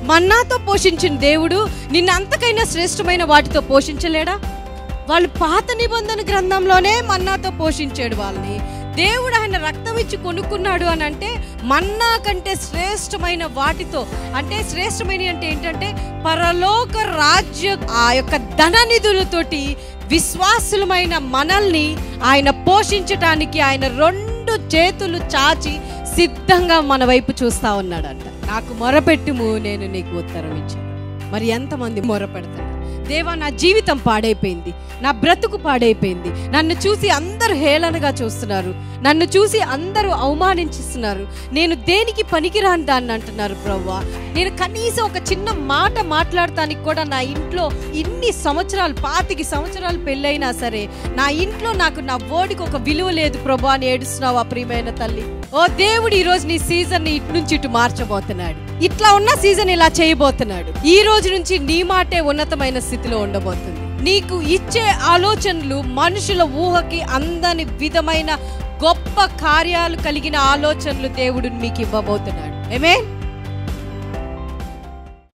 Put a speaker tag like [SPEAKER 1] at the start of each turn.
[SPEAKER 1] మన్నాతో పోషించిన దేవుడు నిన్ను అంతకైనా శ్రేష్టమైన వాటితో పోషించలేడా? వాళ్ళు పాత నిబంధన గ్రంథంలోనే మన్నాతో పోషించాడు వాళ్ళని. దేవుడు ఆయన రక్తం ఇచ్చి కొనుక్కున్నాడు అని అంటే మన్నా కంటే శ్రేష్టమైన వాటితో, అంటే శ్రేష్టమైన అంటే ఏంటంటే పరలోక రాజ్య ఆ యొక్క ధననిధులతోటి విశ్వాసులమైన మనల్ని ఆయన పోషించటానికి ఆయన 2 చేతులు చాచి సిద్ధంగా మన వైపు చూస్తా ఉన్నాడంట. నాకు మొరపెట్టుము, నేను నీకు ఉత్తరం ఇచ్చాను. మరి ఎంతమంది మొరపెడతారు? దేవా, నా జీవితం పాడైపోయింది, నా బ్రతుకు పాడైపోయింది, నన్ను చూసి అందరూ హేళనగా చూస్తున్నారు, నన్ను చూసి అందరూ అవమానించిస్తున్నారు, నేను దేనికి పనికిరాని దాన్ని అంటున్నారు ప్రభువా, నేను కనీసం ఒక చిన్న మాట మాట్లాడటానికి కూడా నా ఇంట్లో ఇన్ని సంవత్సరాలు 25 సంవత్సరాలు పెళ్ళైనా సరే నా ఇంట్లో నాకు నా వర్డ్కి ఒక విలువ లేదు ప్రభువా అని ఏడుస్తున్నావా ప్రియమైన తల్లి? ఓ దేవుడు ఈరోజు నీ సీజన్ని ఇటు నుంచి ఇటు మార్చబోతున్నాడు. ఇట్లా ఉన్న సీజన్ ఇలా చేయబోతున్నాడు. ఈ రోజు నుంచి నీ మాటే ఉన్నతమైన స్థితిలో ఉండబోతుంది. నీకు ఇచ్చే ఆలోచనలు మనుషుల ఊహకి అందని విధమైన గొప్ప కార్యాలు కలిగిన ఆలోచనలు దేవుడు మీకు ఇవ్వబోతున్నాడు. ఆమేన్.